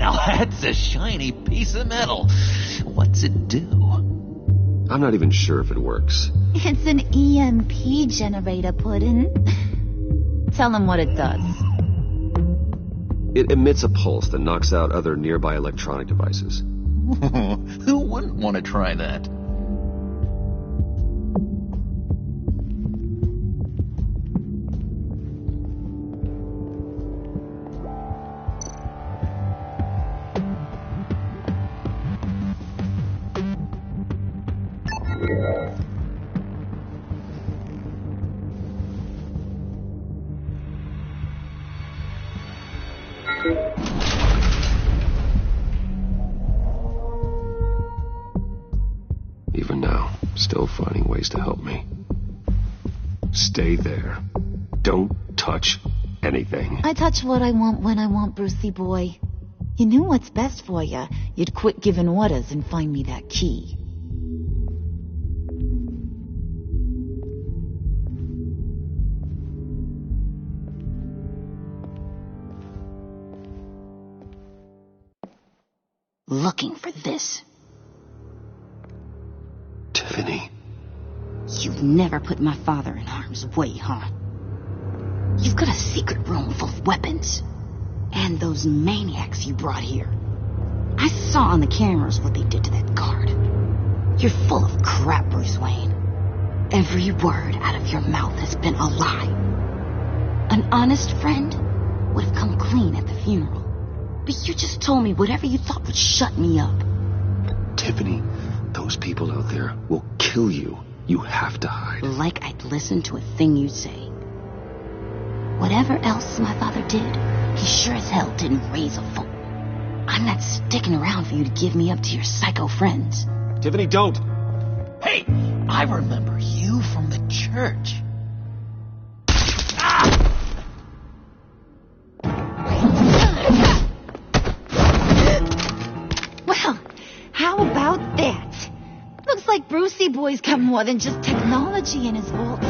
Now that's a shiny piece of metal. What's it do? I'm not even sure if it works. It's an EMP generator, Puddin'. Tell him what it does. It emits a pulse that knocks out other nearby electronic devices. Who wouldn't want to try that? Even now, still finding ways to help me. Stay there. Don't touch anything. I touch what I want when I want, Brucey boy. You knew what's best for you. You'd quit giving orders and find me that key. Looking for this. Tiffany. You've never put my father in harm's way, huh? You've got a secret room full of weapons. And those maniacs you brought here. I saw on the cameras what they did to that guard. You're full of crap, Bruce Wayne. Every word out of your mouth has been a lie. An honest friend would have come clean at the funeral. But you just told me whatever you thought would shut me up. Tiffany, those people out there will kill you. You have to hide. Like I'd listen to a thing you say. Whatever else my father did, he sure as hell didn't raise a fool. I'm not sticking around for you to give me up to your psycho friends. Tiffany, don't! Hey, I remember you from the church. Well, how about that? Looks like Brucey boy's got more than just technology in his vault.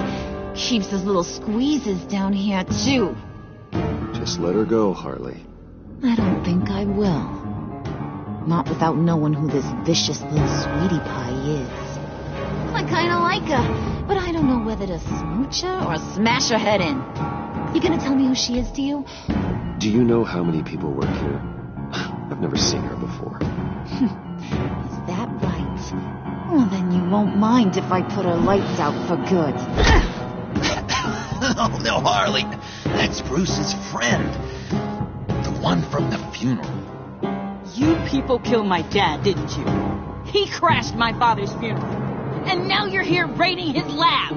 Keeps his little squeezes down here, too. Just let her go, Harley. I don't think I will. Not without knowing who this vicious little sweetie pie is. I kinda like her, but I don't know whether to smooch her or smash her head in. You gonna tell me who she is to you? Do you know how many people work here? I've never seen her before. Is that right? Well, then you won't mind if I put her lights out for good. Oh, no, Harley. That's Bruce's friend. The one from the funeral. You people killed my dad, didn't you? He crashed my father's funeral. And now you're here raiding his lab.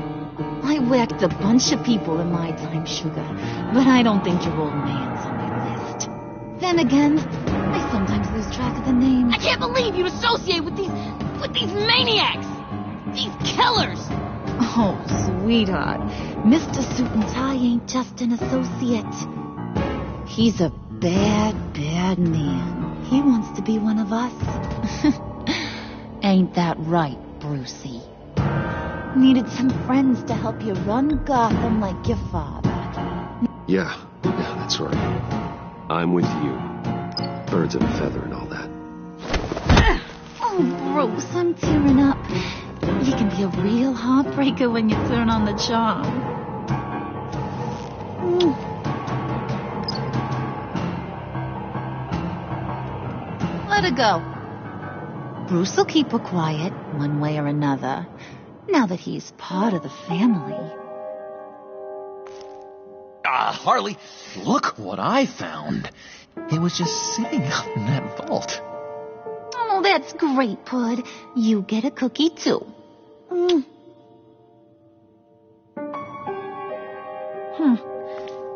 I whacked a bunch of people in my time, Sugar. But I don't think your old man's on my list. Then again, I sometimes lose track of the names. I can't believe you'd associate with these maniacs. These killers. Oh, sweetheart. Mr. Suit and Tie ain't just an associate. He's a bad, bad man. He wants to be one of us. Ain't that right, Brucey? Needed some friends to help you run Gotham like your father. Yeah, that's right. I'm with you. Birds of a feather and all that. Oh, Bruce, I'm tearing up. You can be a real heartbreaker when you turn on the charm. Let her go. Bruce will keep her quiet, one way or another, now that he's part of the family. Harley, look what I found. It was just sitting out in that vault. Oh, that's great, Pud. You get a cookie, too.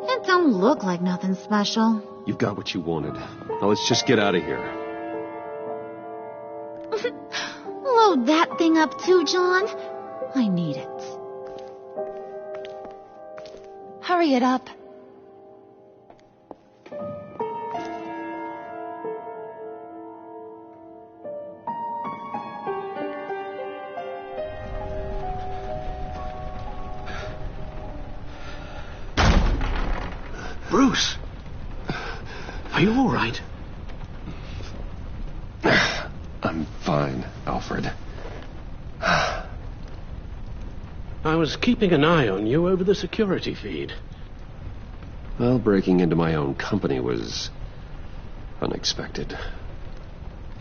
It don't look like nothing special. You've got what you wanted. Now let's just get out of here. Load that thing up too, John. I need it. Hurry it up. Bruce, are you all right? Fine, Alfred. I was keeping an eye on you over the security feed. Well, breaking into my own company was unexpected.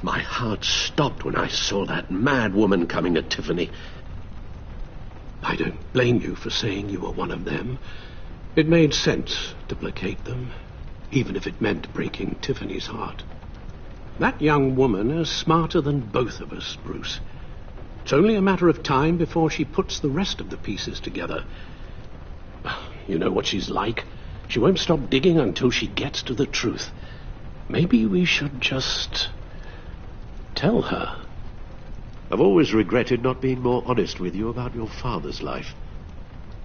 My heart stopped when I saw that mad woman coming at Tiffany. I don't blame you for saying you were one of them. It made sense to placate them, even if it meant breaking Tiffany's heart. That young woman is smarter than both of us, Bruce. It's only a matter of time before she puts the rest of the pieces together. You know what she's like. She won't stop digging until she gets to the truth. Maybe we should just tell her. I've always regretted not being more honest with you about your father's life.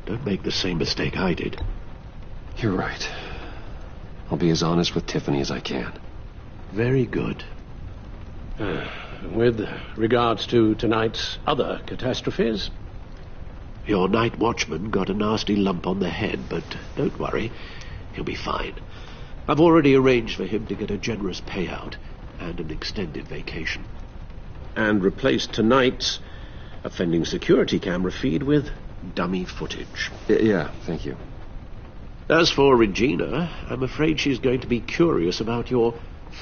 Don't make the same mistake I did. You're right. I'll be as honest with Tiffany as I can. Very good. With regards to tonight's other catastrophes? Your night watchman got a nasty lump on the head, but don't worry. He'll be fine. I've already arranged for him to get a generous payout and an extended vacation. And replaced tonight's offending security camera feed with dummy footage. Yeah, thank you. As for Regina, I'm afraid she's going to be curious about your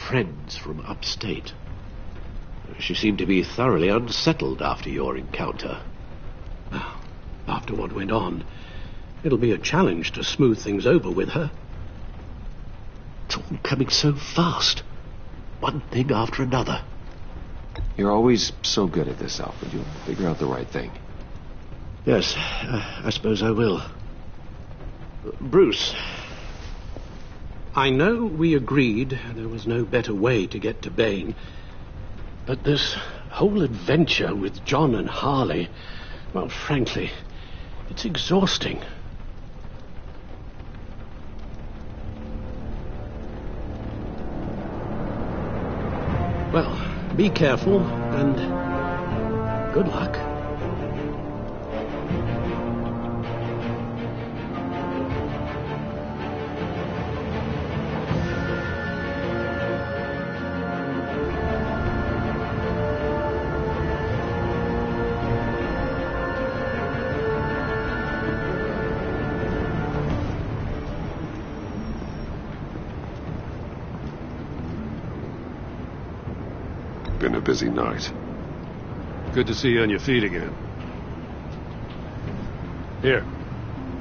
friends from upstate. She seemed to be thoroughly unsettled after your encounter. Well, after what went on, it'll be a challenge to smooth things over with her. It's all coming so fast. One thing after another. You're always so good at this, Alfred. You'll figure out the right thing. Yes, I suppose I will. Bruce. I know we agreed there was no better way to get to Bain, but this whole adventure with John and Harley, well, frankly, it's exhausting. Well, be careful, and good luck. Been a busy night. Good to see you on your feet again. Here,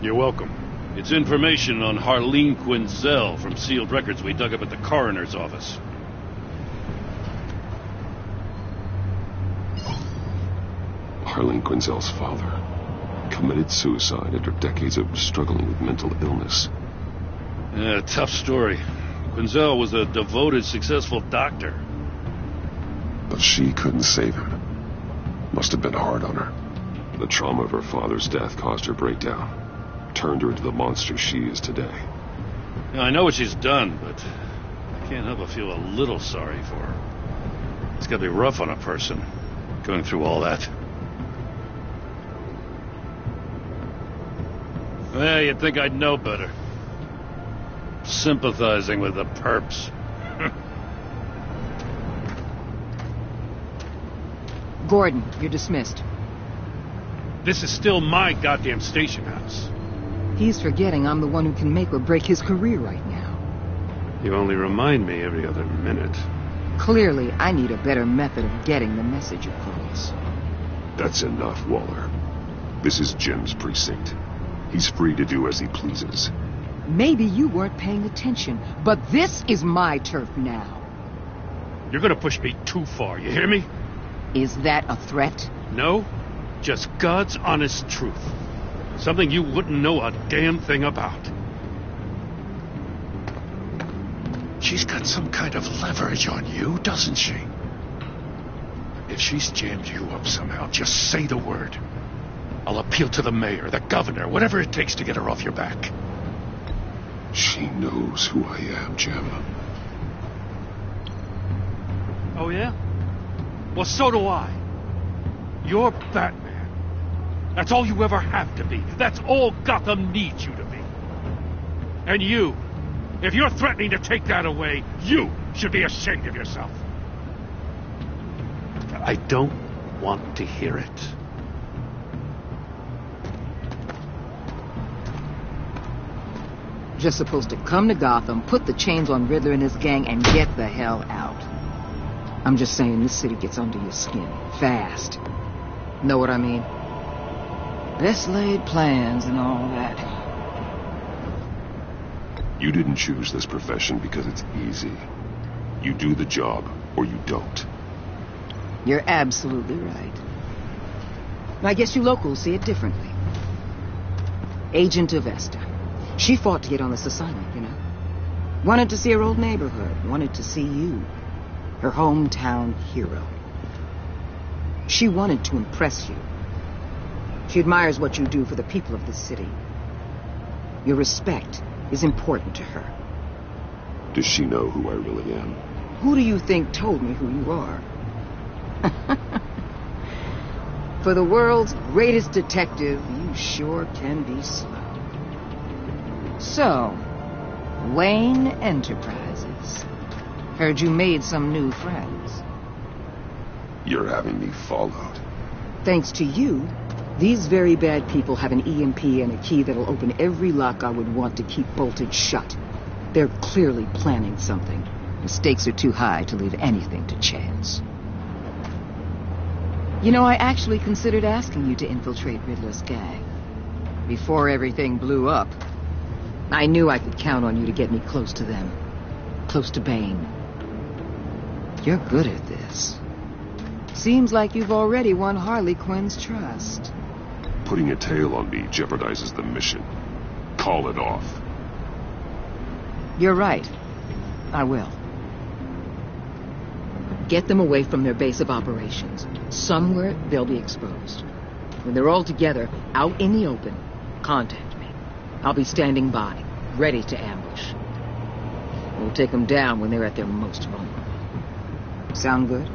you're welcome. It's information on Harleen Quinzel from sealed records we dug up at the coroner's office. Harleen Quinzel's father committed suicide after decades of struggling with mental illness. Yeah, tough story. Quinzel was a devoted, successful doctor. But she couldn't save him. Must have been hard on her. The trauma of her father's death caused her breakdown. Turned her into the monster she is today. Now, I know what she's done, but I can't help but feel a little sorry for her. It's gotta be rough on a person, going through all that. Well, you'd think I'd know better. Sympathizing with the perps. Gordon, you're dismissed. This is still my goddamn station house. He's forgetting I'm the one who can make or break his career right now. You only remind me every other minute. Clearly, I need a better method of getting the message across. That's enough, Waller. This is Jim's precinct. He's free to do as he pleases. Maybe you weren't paying attention, but this is my turf now. You're gonna push me too far, you hear me? Is that a threat? No, just God's honest truth. Something you wouldn't know a damn thing about. She's got some kind of leverage on you, doesn't she? If she's jammed you up somehow, just say the word. I'll appeal to the mayor, the governor, whatever it takes to get her off your back. She knows who I am, Jim. Oh, yeah? Well, so do I. You're Batman. That's all you ever have to be. That's all Gotham needs you to be. And you, if you're threatening to take that away, you should be ashamed of yourself. I don't want to hear it. Just supposed to come to Gotham, put the chains on Riddler and his gang, and get the hell out. I'm just saying, this city gets under your skin fast. Know what I mean? Best laid plans and all that. You didn't choose this profession because it's easy. You do the job, or you don't. You're absolutely right. I guess you locals see it differently. Agent Avesta. She fought to get on this assignment, you know. Wanted to see her old neighborhood. Wanted to see you. Her hometown hero. She wanted to impress you. She admires what you do for the people of this city. Your respect is important to her. Does she know who I really am? Who do you think told me who you are? For the world's greatest detective, you sure can be slow. So, Wayne Enterprises. Heard you made some new friends. You're having me followed. Thanks to you, these very bad people have an EMP and a key that'll open every lock I would want to keep bolted shut. They're clearly planning something. The stakes are too high to leave anything to chance. You know, I actually considered asking you to infiltrate Riddler's gang. Before everything blew up, I knew I could count on you to get me close to them. Close to Bane. You're good at this. Seems like you've already won Harley Quinn's trust. Putting a tail on me jeopardizes the mission. Call it off. You're right. I will. Get them away from their base of operations. Somewhere they'll be exposed. When they're all together, out in the open, contact me. I'll be standing by, ready to ambush. We'll take them down when they're at their most vulnerable. Sound good?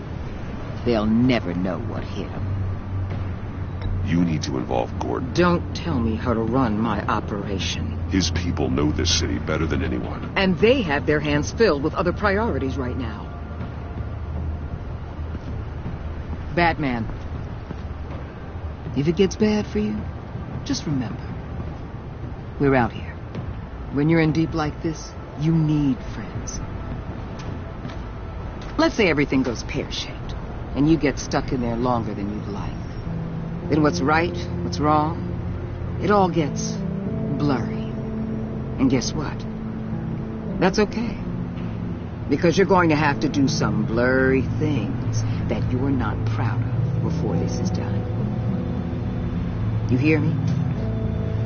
They'll never know what hit them. You need to involve Gordon. Don't tell me how to run my operation. His people know this city better than anyone. And they have their hands filled with other priorities right now. Batman, if it gets bad for you, just remember, we're out here. When you're in deep like this, you need friends. Let's say everything goes pear-shaped, and you get stuck in there longer than you'd like. Then what's right, what's wrong, it all gets blurry. And guess what? That's okay. Because you're going to have to do some blurry things that you're not proud of before this is done. You hear me?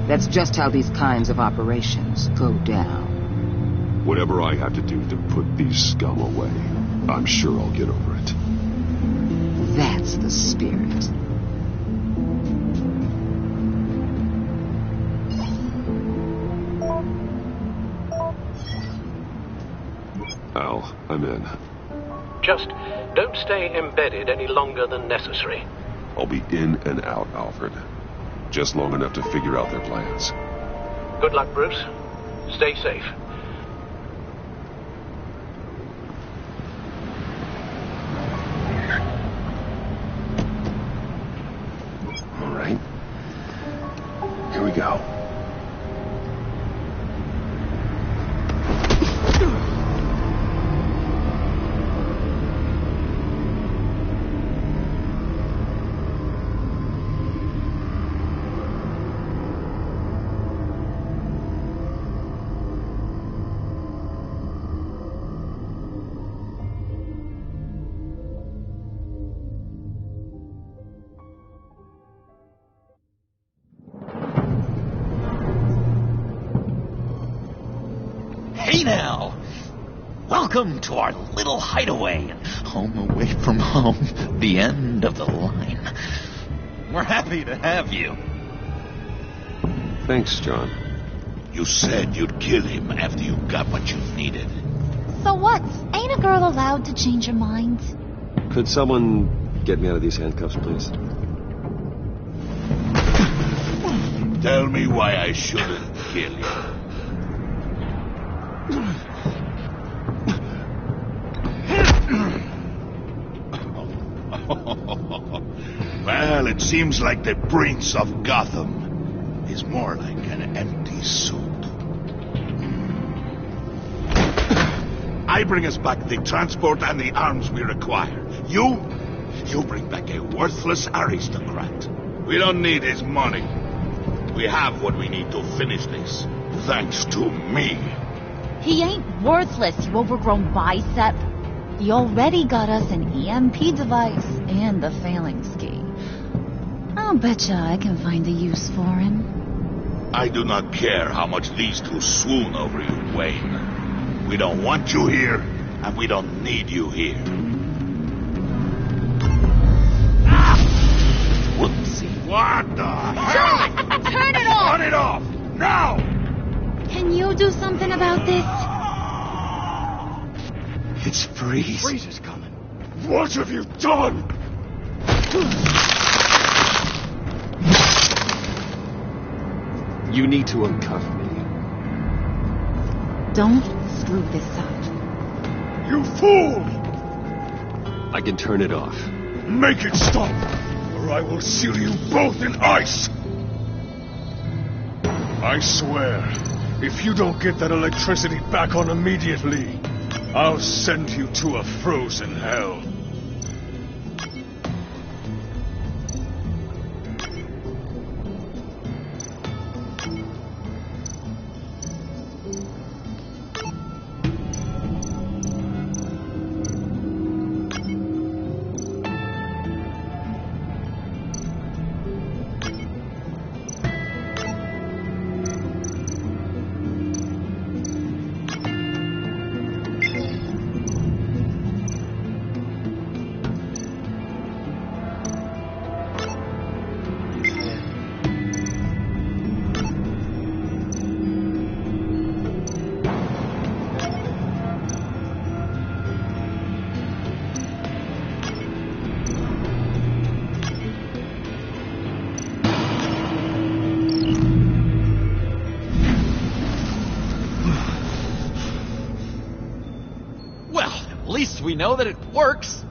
That's just how these kinds of operations go down. Whatever I have to do to put these scum away, I'm sure I'll get over it. That's the spirit. Al, I'm in. Just don't stay embedded any longer than necessary. I'll be in and out, Alfred. Just long enough to figure out their plans. Good luck, Bruce. Stay safe. All right. Here we go. Hey now! Welcome to our little hideaway. Home away from home. The end of the line. We're happy to have you. Thanks, John. You said you'd kill him after you got what you needed. So what? Ain't a girl allowed to change her mind? Could someone get me out of these handcuffs, please? Tell me why I shouldn't kill you. that seems like the Prince of Gotham is more like an empty suit. I bring us back the transport and the arms we require. You bring back a worthless aristocrat. We don't need his money. We have what we need to finish this, thanks to me. He ain't worthless, you overgrown bicep. He already got us an EMP device and the phalanx key. I'll betcha I can find a use for him. I do not care how much these two swoon over you, Wayne. We don't want you here, and we don't need you here. Whoopsie. What the hell? John! Turn it off! Turn it off! Now! Can you do something about this? It's Freeze. Freeze is coming. What have you done? You need to uncuff me. Don't screw this up. You fool! I can turn it off. Make it stop, or I will seal you both in ice! I swear, if you don't get that electricity back on immediately, I'll send you to a frozen hell. At least we know that it works.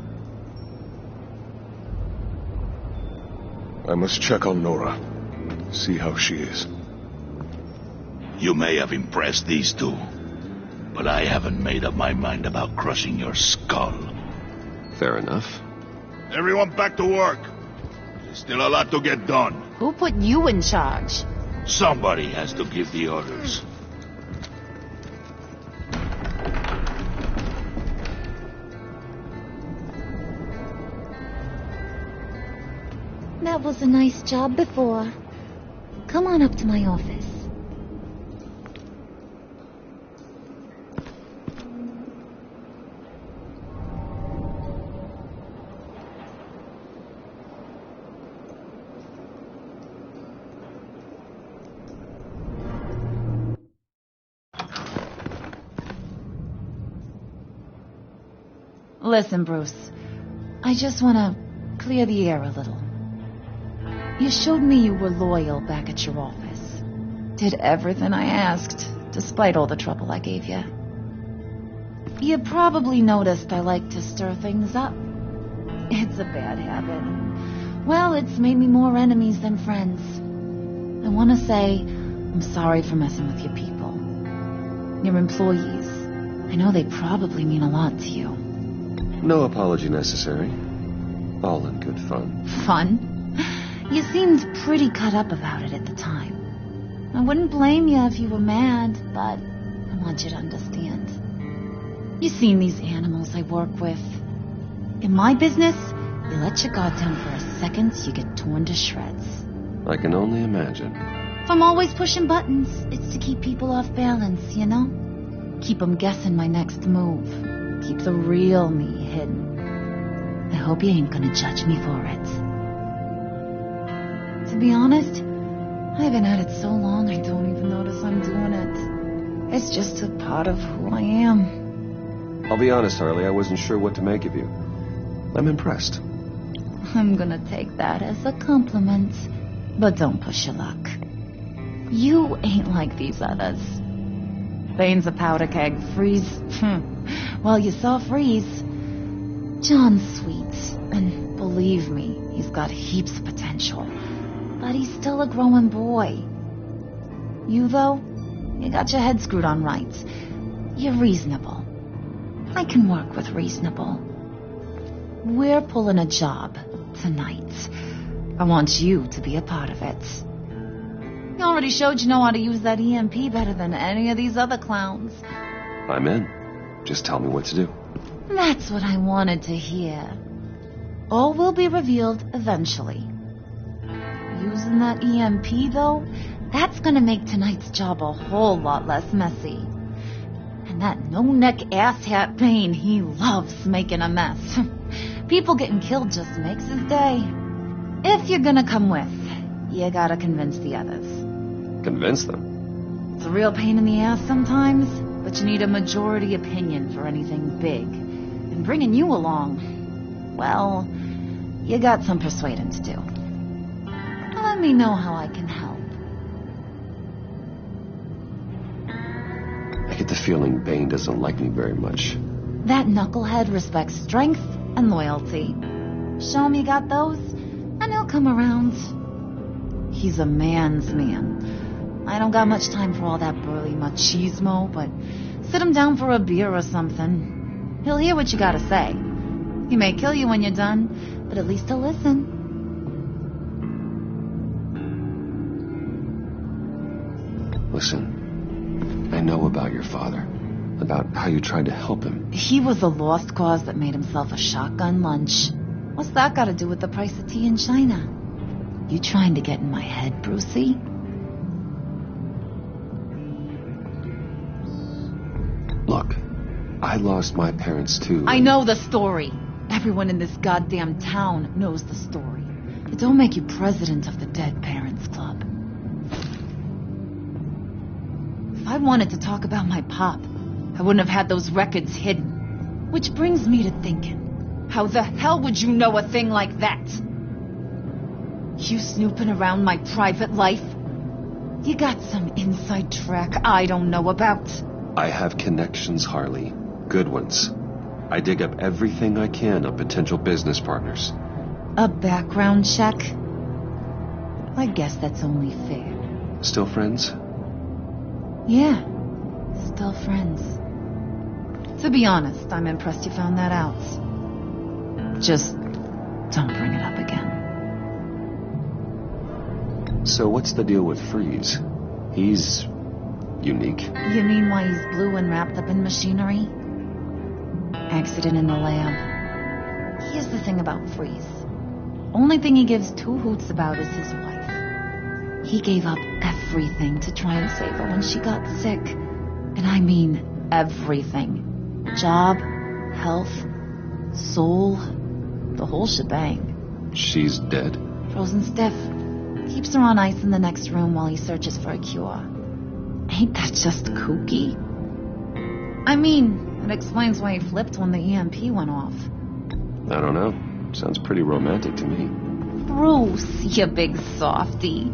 I must check on Nora. See how she is. You may have impressed these two, but I haven't made up my mind about crushing your skull. Fair enough. Everyone back to work. There's still a lot to get done. Who put you in charge? Somebody has to give the orders. That was a nice job before. Come on up to my office. Listen, Bruce. I just want to clear the air a little. You showed me you were loyal back at your office. Did everything I asked, despite all the trouble I gave you. You probably noticed I like to stir things up. It's a bad habit. Well, it's made me more enemies than friends. I want to say I'm sorry for messing with your people. Your employees. I know they probably mean a lot to you. No apology necessary. All in good fun. Fun? You seemed pretty cut up about it at the time. I wouldn't blame you if you were mad, but I want you to understand. You've seen these animals I work with. In my business, you let your guard down for a second, you get torn to shreds. I can only imagine. If I'm always pushing buttons, it's to keep people off balance, you know? Keep them guessing my next move. Keep the real me hidden. I hope you ain't gonna judge me for it. To be honest, I haven't had it so long I don't even notice I'm doing it. It's just a part of who I am. I'll be honest, Harley, I wasn't sure what to make of you. I'm impressed. I'm gonna take that as a compliment. But don't push your luck. You ain't like these others. Bane's a powder keg. Freeze. Well, you saw Freeze. John's sweet. And believe me, He's got heaps of potential, but he's still a growing boy. You, though, you got your head screwed on right. You're reasonable. I can work with reasonable. We're pulling a job tonight. I want you to be a part of it. You already showed you know how to use that EMP better than any of these other clowns. I'm in. Just tell me what to do. That's what I wanted to hear. All will be revealed eventually. Using that EMP, though, that's gonna make tonight's job a whole lot less messy. And that no-neck asshat Payne, he loves making a mess. People getting killed just makes his day. If you're gonna come with, you gotta convince the others. Convince them? It's a real pain in the ass sometimes, but you need a majority opinion for anything big. And bringing you along, well, you got some persuading to do. Let me know how I can help. I get the feeling Bane doesn't like me very much. That knucklehead respects strength and loyalty. Show him you got those, and he'll come around. He's a man's man. I don't got much time for all that burly machismo, but sit him down for a beer or something. He'll hear what you gotta say. He may kill you when you're done, but at least he'll listen. Listen, I know about your father. About how you tried to help him. He was a lost cause that made himself a shotgun lunch. What's that got to do with the price of tea in China? You trying to get in my head, Brucey? Look, I lost my parents too. I know the story. Everyone in this goddamn town knows the story. It don't make you president of the Dead Parents Club. If I wanted to talk about my pop, I wouldn't have had those records hidden. Which brings me to thinking, how the hell would you know a thing like that? You snooping around my private life? You got some inside track I don't know about. I have connections, Harley. Good ones. I dig up everything I can of potential business partners. A background check? I guess that's only fair. Still friends? Yeah, still friends. To be honest, I'm impressed you found that out. Just don't bring it up again. So what's the deal with Freeze? He's unique. You mean why he's blue and wrapped up in machinery? Accident in the lab. Here's the thing about Freeze. Only thing he gives two hoots about is his wife. He gave up everything to try and save her when she got sick. And I mean everything. Job, health, soul, the whole shebang. She's dead? Frozen stiff. Keeps her on ice in the next room while he searches for a cure. Ain't that just kooky? I mean, it explains why he flipped when the EMP went off. I don't know. Sounds pretty romantic to me. Bruce, you big softy.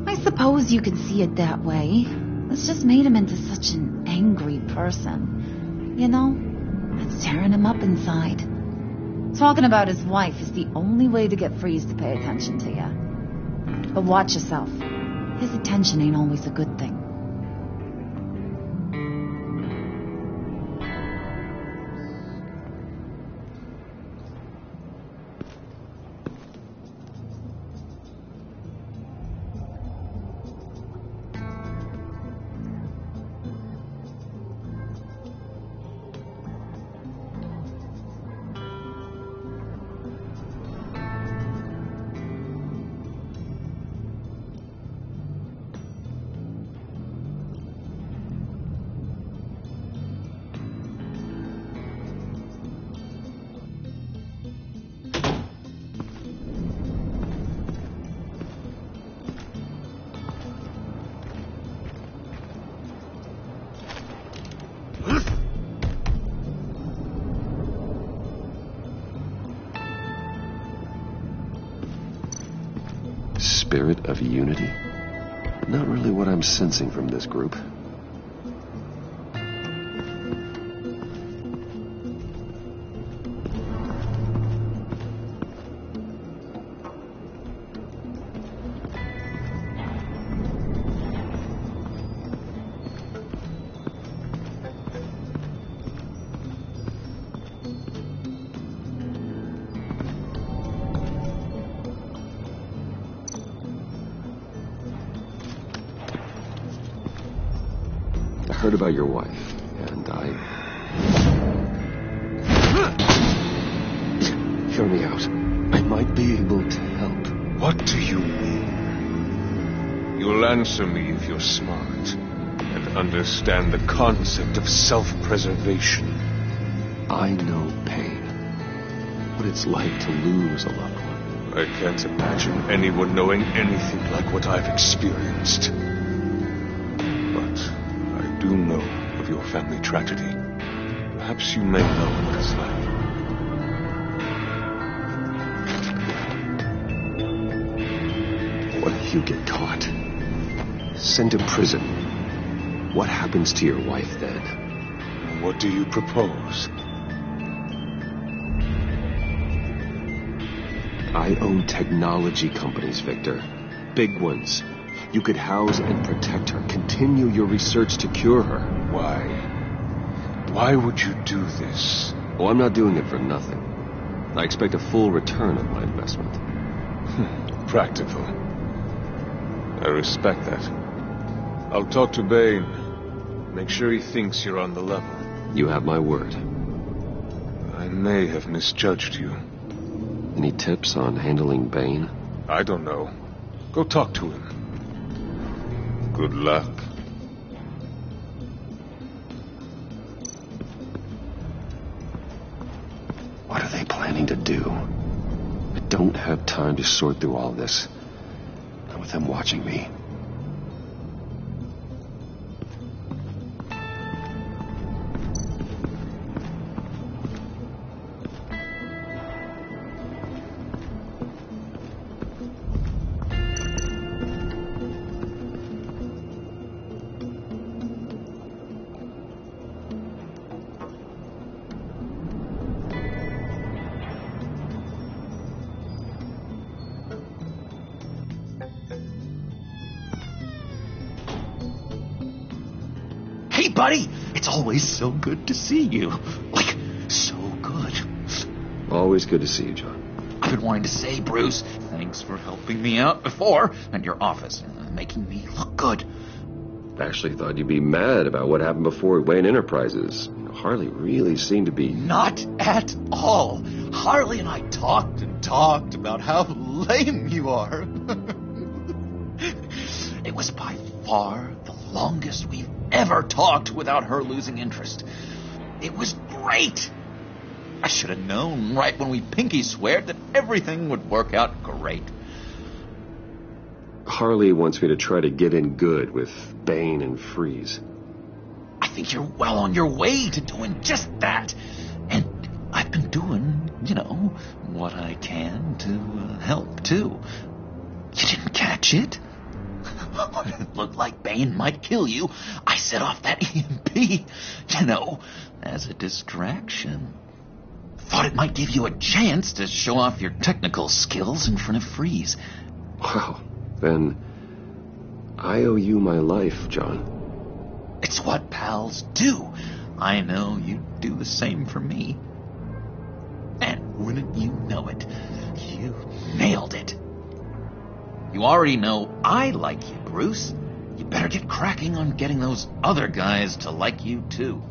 I suppose you could see it that way. It's just made him into such an angry person. You know, it's tearing him up inside. Talking about his wife is the only way to get Freeze to pay attention to you. But watch yourself. His attention ain't always a good thing. Spirit of unity? Not really what I'm sensing from this group. heard about your wife, and Hear me out. I might be able to help. What do you mean? You'll answer me if you're smart and understand the concept of self-preservation. I know pain. What it's like to lose a loved one. I can't imagine anyone knowing anything like what I've experienced. But I do know of your family tragedy. Perhaps you may know what it's like. What if you get caught? Sent to prison. What happens to your wife then? What do you propose? I own technology companies, Victor. Big ones. You could house and protect her. Continue your research to cure her. Why? Why would you do this? Oh, I'm not doing it for nothing. I expect a full return on my investment. Practical. I respect that. I'll talk to Bane. Make sure he thinks you're on the level. You have my word. I may have misjudged you. Any tips on handling Bane? I don't know. Go talk to him. Good luck. What are they planning to do? I don't have time to sort through all this. Not with them watching me. Hey, buddy! It's always so good to see you. Like, so good. Always good to see you, John. I've been wanting to say, Bruce, thanks for helping me out before, and your office, making me look good. I actually thought you'd be mad about what happened before Wayne Enterprises. Harley really seemed to be... Not at all. Harley and I talked and talked about how lame you are. It was by far the longest we've ever talked without her losing interest. It was great. I should have known right when we pinky sweared that everything would work out great. Harley wants me to try to get in good with Bane and Freeze. I think you're well on your way to doing just that. And I've been doing, what I can to help, too. You didn't catch it? When it looked like Bane might kill you, I set off that EMP, as a distraction. Thought it might give you a chance to show off your technical skills in front of Freeze. Wow. Then I owe you my life, John. It's what pals do. I know you'd do the same for me. And wouldn't you know it, you nailed it. You already know I like you, Bruce. You better get cracking on getting those other guys to like you, too.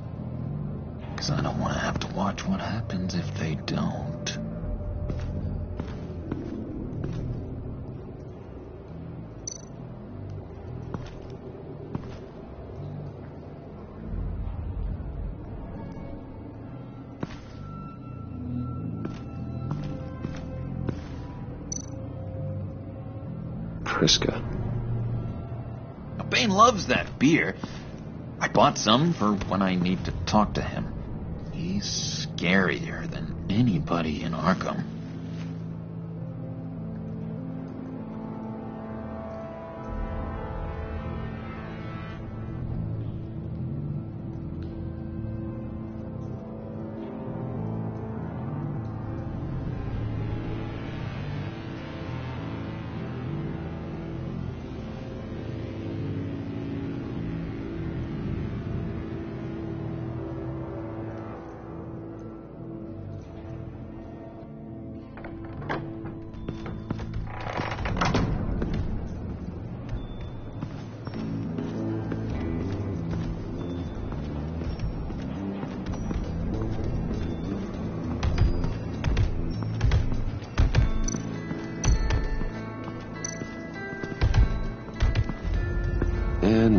'Cause I don't want to have to watch what happens if they don't. Priska. Bane loves that beer. I bought some for when I need to talk to him. He's scarier than anybody in Arkham.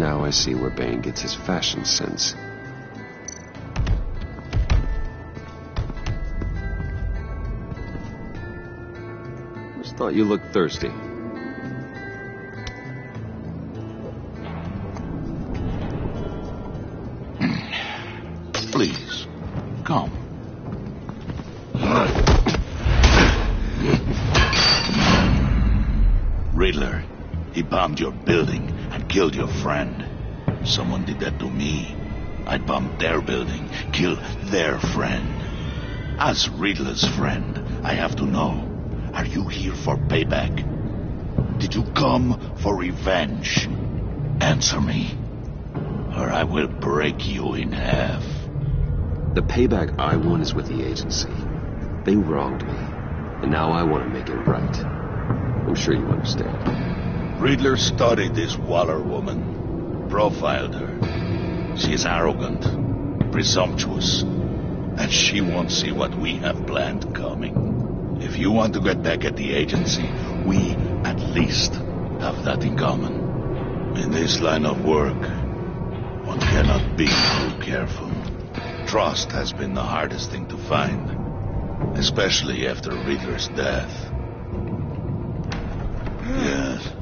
Now I see where Bane gets his fashion sense. Just thought you looked thirsty. Please, come. Riddler, he bombed your building and killed your friend. Someone did that to me. I bombed their building, killed their friend. As Riddler's friend, I have to know, are you here for payback? Did you come for revenge? Answer me, or I will break you in half. The payback I want is with the agency. They wronged me, and now I want to make it right. I'm sure you understand. Riddler studied this Waller woman, profiled her. She is arrogant, presumptuous, and she won't see what we have planned coming. If you want to get back at the agency, we at least have that in common. In this line of work, one cannot be too careful. Trust has been the hardest thing to find, especially after Riddler's death. Yes,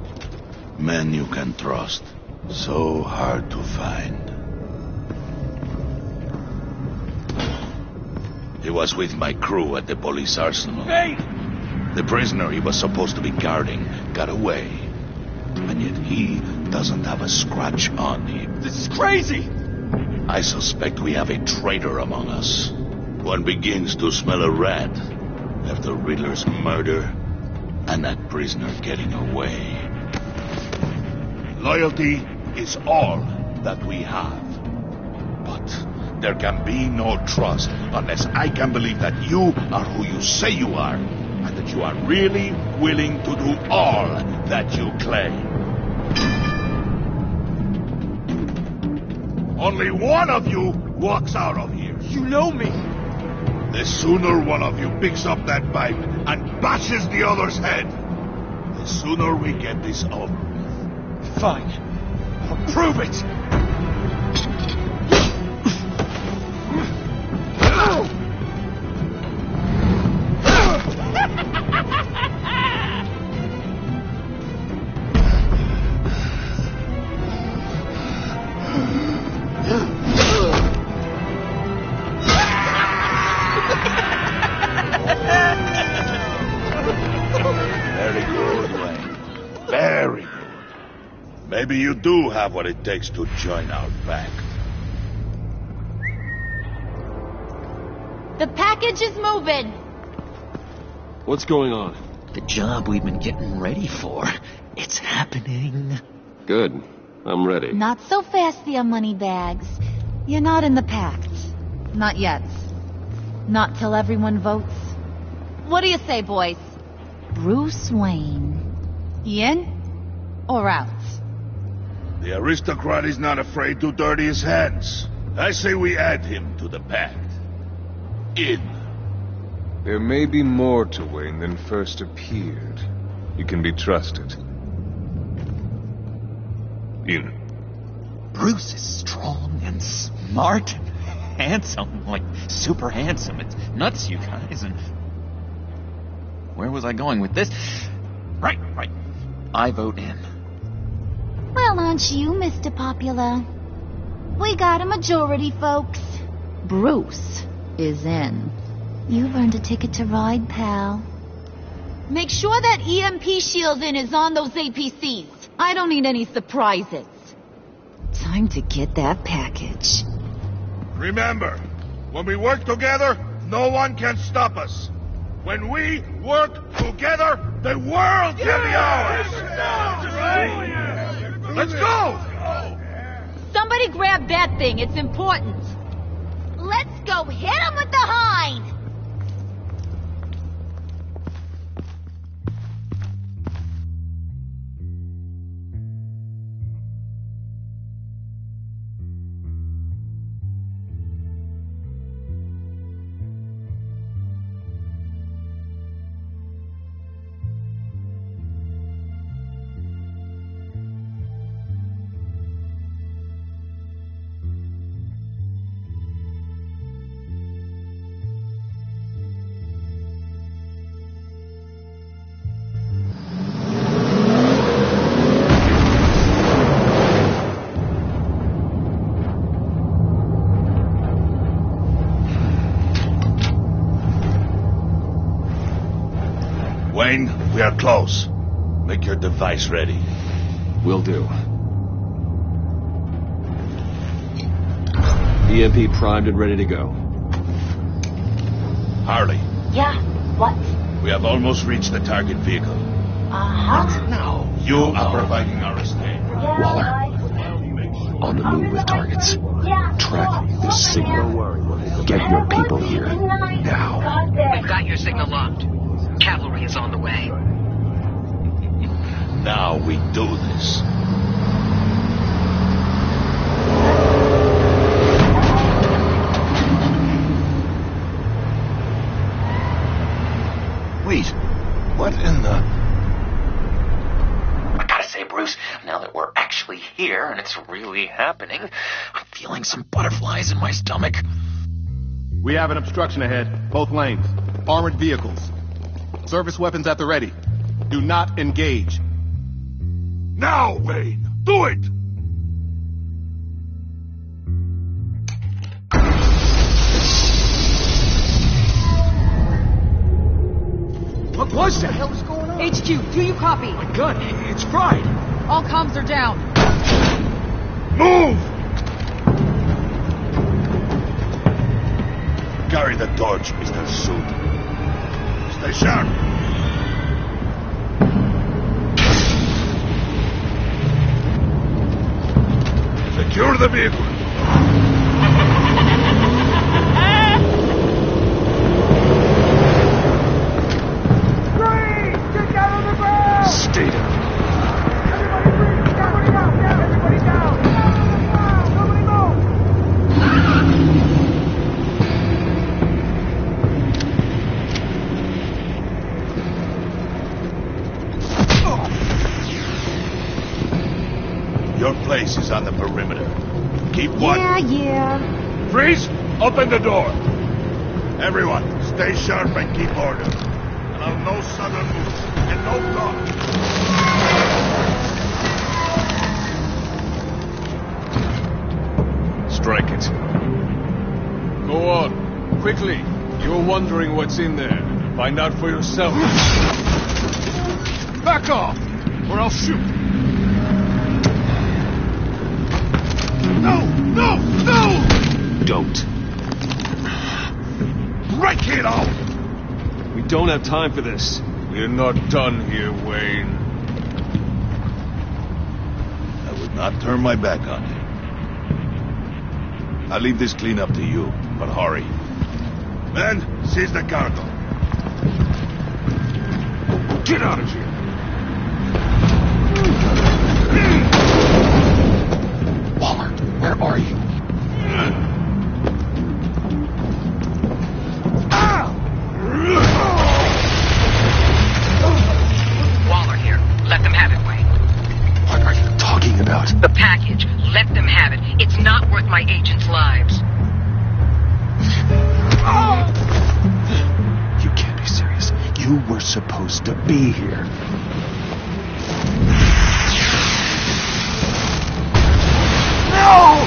men you can trust, so hard to find. He was with my crew at the police arsenal. Hey! The prisoner he was supposed to be guarding got away, and yet he doesn't have a scratch on him. This is crazy! I suspect we have a traitor among us. One begins to smell a rat after Riddler's murder and that prisoner getting away. Loyalty is all that we have. But there can be no trust unless I can believe that you are who you say you are, and that you are really willing to do all that you claim. Only one of you walks out of here. You know me! The sooner one of you picks up that pipe and bashes the other's head, the sooner we get this over. Fine. I'll prove it! Very good, Wayne. Very good. Maybe you do have what it takes to join our pact. The package is moving. What's going on? The job we've been getting ready for. It's happening. Good. I'm ready. Not so fast, there, Moneybags. You're not in the pact. Not yet. Not till everyone votes. What do you say, boys? Bruce Wayne. In or out? The aristocrat is not afraid to dirty his hands. I say we add him to the pact. In. There may be more to Wayne than first appeared. You can be trusted. In. Bruce is strong and smart and handsome, like super handsome. It's nuts, you guys. And where was I going with this? Right. I vote in. Well, aren't you, Mr. Popular? We got a majority, folks. Bruce is in. You've earned a ticket to ride, pal. Make sure that EMP shielding is on those APCs. I don't need any surprises. Time to get that package. Remember, when we work together, no one can stop us. When we work together, the world can be ours! Let's go! Somebody grab that thing. It's important. Let's go hit him with the hind! Wayne, we are close. Make your device ready. Will do. EMP primed and ready to go. Harley, Yeah, what? we have almost reached the target vehicle. Uh-huh. Now, you are providing our estate. Waller, on the move with targets. Track this signal. Get your people here. Now. We've got your signal locked. Cavalry is on the way. Now we do this. Wait, what in the... I gotta say, Bruce, now that we're actually here and it's really happening, I'm feeling some butterflies in my stomach. We have an obstruction ahead, both lanes. Armored vehicles. Service weapons at the ready. Do not engage. Now, Wayne! Do it! What was that? What the hell is going on? HQ, do you copy? My gun, it's fried. All comms are down. Move! Carry the torch, Mr. Suit. Stay sharp. Secure the vehicle. Stay down. Your place is on the perimeter. Keep what? Yeah. Freeze! Open the door. Everyone, stay sharp and keep order. Allow no sudden moves and no talk. Strike it. Go on. Quickly. You're wondering what's in there. Find out for yourself. Back off, or I'll shoot. No! No! No! Don't. Break it out! We don't have time for this. We're not done here, Wayne. I would not turn my back on you. I'll leave this cleanup to you, but hurry. Men, seize the cargo. Get out of here. Waller, where are you? Waller here. Let them have it, Wayne. What are you talking about? The package. Let them have it. It's not worth my agents' lives. You can't be serious. You were supposed to be here. No!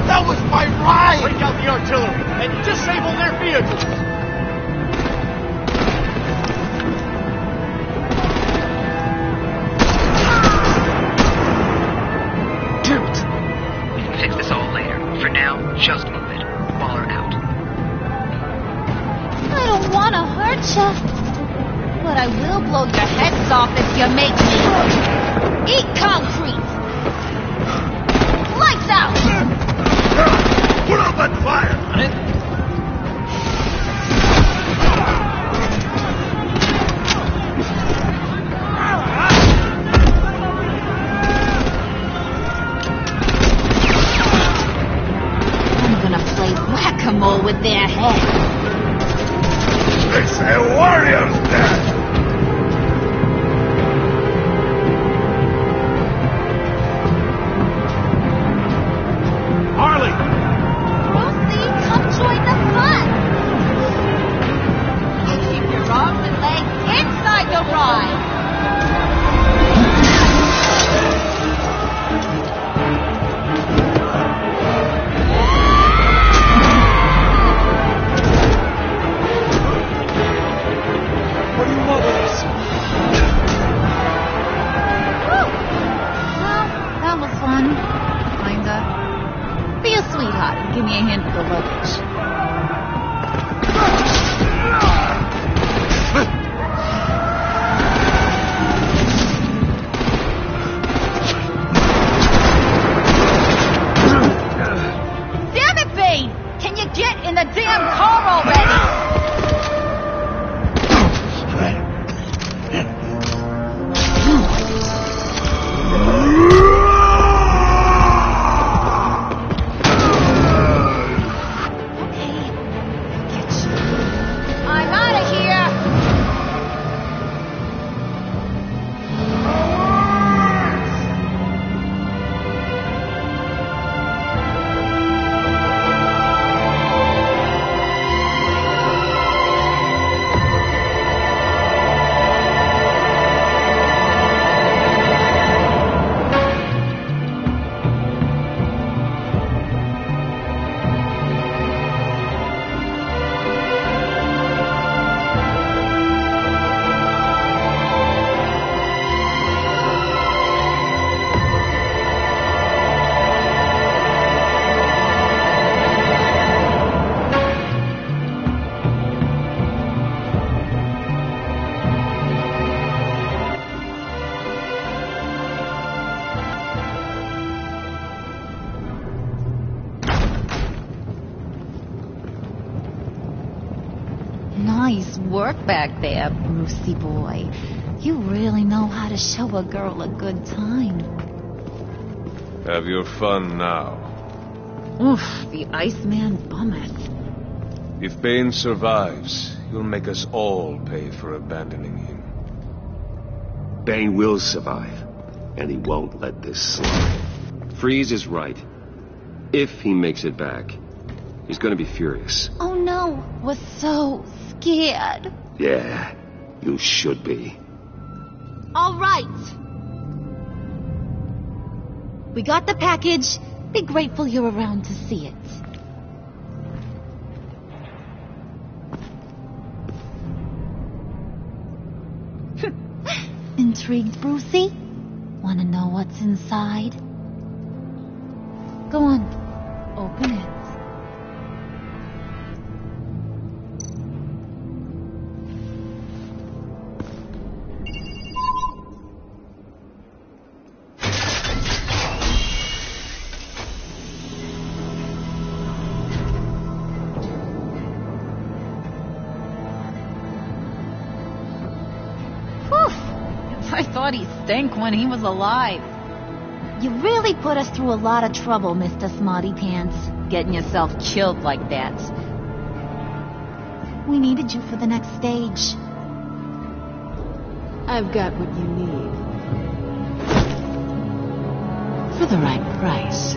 That was my ride! Break out the artillery and disable their vehicles! We can fix this all later. For now, just move it. Waller out. I don't want to hurt you, but I will blow your heads off if you make me eat concrete. Lights out! Put up that fire! I'm gonna play whack-a-mole with their head. It's a warrior's death! Harley! Rosie, come join the fun! Keep your arms and legs inside the ride! What do you want? sweetheart, and give me a hand with the luggage. Damn it, Bane! Can you get in the damn car already? I'm out of here! Nice work back there, Brucey boy. You really know how to show a girl a good time. Have your fun now. Oof, the Iceman bummet. If Bane survives, he'll make us all pay for abandoning him. Bane will survive, and he won't let this slide. Freeze is right. If he makes it back, he's gonna be furious. Oh no, we're so scared. Yeah, you should be. All right. We got the package. Be grateful you're around to see it. Intrigued, Brucey? Want to know what's inside? Go on, open it. I thought he stank when he was alive. You really put us through a lot of trouble, Mr. Smarty Pants, getting yourself killed like that. We needed you for the next stage. I've got what you need. For the right price.